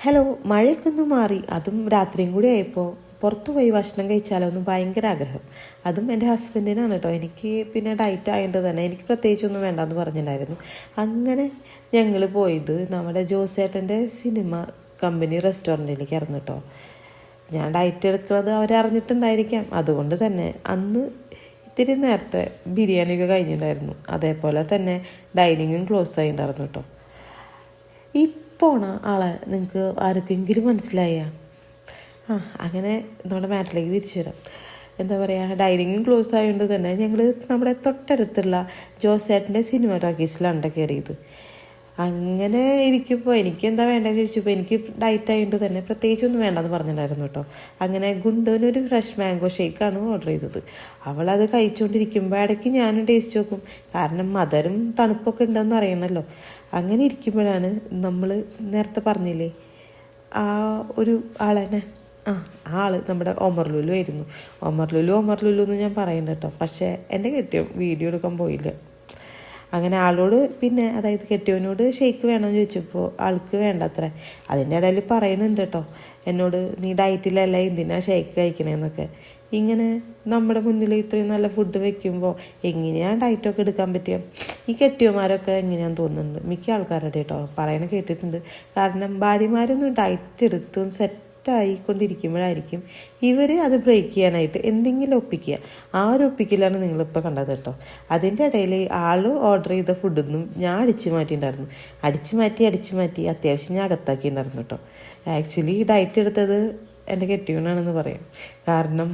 Hello, മഴയൊക്കെ ഒന്ന് മാറി. അതും രാത്രിയും കൂടി ആയപ്പോൾ പുറത്തു പോയി ഭക്ഷണം കഴിച്ചാലോ എന്ന് ഭയങ്കര ആഗ്രഹം. അതും എൻ്റെ ഹസ്ബൻഡിനാണ് കേട്ടോ. എനിക്ക് പിന്നെ ഡയറ്റ് ആയതുകൊണ്ട് തന്നെ എനിക്ക് പ്രത്യേകിച്ചൊന്നും വേണ്ടെന്ന് പറഞ്ഞിട്ടുണ്ടായിരുന്നു. അങ്ങനെ ഞങ്ങൾ പോയത് നമ്മുടെ ജോസേട്ടൻ്റെ സിനിമ കമ്പനി റെസ്റ്റോറൻറ്റിലേക്കായിരുന്നു കേട്ടോ. ഞാൻ ഡയറ്റ് എടുക്കുന്നത് അവരറിഞ്ഞിട്ടുണ്ടായിരിക്കാം. അതുകൊണ്ട് തന്നെ അന്ന് ഇത്തിരി നേരത്തെ ബിരിയാണിയൊക്കെ കഴിഞ്ഞിട്ടുണ്ടായിരുന്നു. അതേപോലെ തന്നെ ഡൈനിങ്ങും ക്ലോസ് ആയിട്ടുണ്ടായിരുന്നു കേട്ടോ. ഈ പോണ ആളെ നിങ്ങൾക്ക് ആർക്കെങ്കിലും മനസ്സിലായ? അങ്ങനെ നമ്മുടെ മാറ്റിലേക്ക് തിരിച്ചു വരാം. എന്താ പറയുക, ഡൈനിങ്ങും ക്ലോസ് ആയതുകൊണ്ട് തന്നെ ഞങ്ങൾ നമ്മുടെ തൊട്ടടുത്തുള്ള ജോസേട്ടൻ്റെ സിനിമ ടാക്കീസിലാണ് കയറിയത്. അങ്ങനെ ഇരിക്കുമ്പോൾ എനിക്ക് എന്താ വേണ്ടതെന്ന് ചോദിച്ചപ്പോൾ എനിക്ക് ഡയറ്റ് ആയതുകൊണ്ട് തന്നെ പ്രത്യേകിച്ചൊന്നും വേണ്ടെന്ന് പറഞ്ഞിട്ടുണ്ടായിരുന്നു കേട്ടോ. അങ്ങനെ ഗുണ്ടുവിനൊരു ഫ്രഷ് മാംഗോ ഷേക്കാണ് ഓർഡർ ചെയ്തത്. അവളത് കഴിച്ചുകൊണ്ടിരിക്കുമ്പോൾ ഇടയ്ക്ക് ഞാനും ടേസ്റ്റ് നോക്കും. കാരണം മധുരം തണുപ്പൊക്കെ ഉണ്ടെന്ന് അറിയണമല്ലോ. അങ്ങനെ ഇരിക്കുമ്പോഴാണ് നമ്മൾ നേരത്തെ പറഞ്ഞില്ലേ ആ ഒരു ആളെന്നെ ആള് നമ്മുടെ ഒമർ ലുലു ആയിരുന്നു. ഒമർ ലുലു എന്ന് ഞാൻ പറയുന്നുണ്ട് കേട്ടോ. പക്ഷേ എൻ്റെ കെട്ടിയോ വീഡിയോ എടുക്കാൻ പോയില്ല. അങ്ങനെ ആളോട് പിന്നെ അതായത് കെട്ടിയവനോട് ഷേക്ക് വേണമെന്ന് ചോദിച്ചപ്പോൾ ആൾക്ക് വേണ്ടത്ര. അതിൻ്റെ ഇടയിൽ പറയുന്നുണ്ട് കേട്ടോ എന്നോട്, നീ ഡയറ്റിലല്ല എന്തിനാ ഷേക്ക് കഴിക്കണേന്നൊക്കെ. ഇങ്ങനെ നമ്മുടെ മുന്നിൽ ഇത്രയും നല്ല ഫുഡ് വെക്കുമ്പോൾ എങ്ങനെയാണ് ഡയറ്റൊക്കെ എടുക്കാൻ പറ്റുക? ഈ കെട്ടിയന്മാരൊക്കെ എങ്ങനെയാണെന്ന് തോന്നുന്നുണ്ട് മിക്ക ആൾക്കാരുടെ കേട്ടോ പറയണ കേട്ടിട്ടുണ്ട്. കാരണം ഭാര്യമാരൊന്നും ഡയറ്റ് എടുത്തും സെറ്റായിക്കൊണ്ടിരിക്കുമ്പോഴായിരിക്കും ഇവർ അത് ബ്രേക്ക് ചെയ്യാനായിട്ട് എന്തെങ്കിലും ഒപ്പിക്കുക. ആ ഒരു ഒപ്പിക്കലാണ് നിങ്ങളിപ്പോൾ കണ്ടത് കേട്ടോ. അതിൻ്റെ ഇടയിൽ ആൾ ഓർഡർ ചെയ്ത ഫുഡൊന്നും ഞാൻ അടിച്ചു മാറ്റിയിട്ടുണ്ടായിരുന്നു. അടിച്ചു മാറ്റി അത്യാവശ്യം ഞാൻ അകത്താക്കിയിട്ടുണ്ടായിരുന്നു കേട്ടോ. ആക്ച്വലി ഡയറ്റ് എടുത്തത് എൻ്റെ കെട്ടിയവനാണെന്ന് പറയാം. കാരണം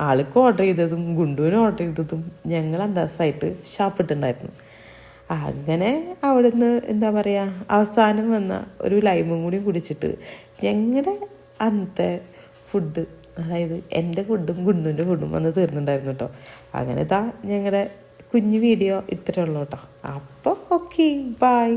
ആൾക്ക് ഓർഡർ ചെയ്തതും ഗുണ്ടുവിന് ഓർഡർ ചെയ്തതും ഞങ്ങൾ അന്തസ്സായിട്ട് ഷാപ്പിട്ടുണ്ടായിരുന്നു. അങ്ങനെ അവിടുന്ന് എന്താ പറയുക, അവസാനം വന്ന ഒരു ലൈമും കൂടി കുടിച്ചിട്ട് ഞങ്ങളുടെ അന്നത്തെ ഫുഡ്, അതായത് എൻ്റെ ഫുഡും ഗുണ്ടുവിൻ്റെ ഫുഡും വന്ന് തീർന്നിട്ടുണ്ടായിരുന്നു കേട്ടോ. അങ്ങനെ ഞങ്ങളുടെ കുഞ്ഞു വീഡിയോ ഇത്രയേ ഉള്ളൂ കേട്ടോ. അപ്പോൾ ഓക്കെ, ബൈ.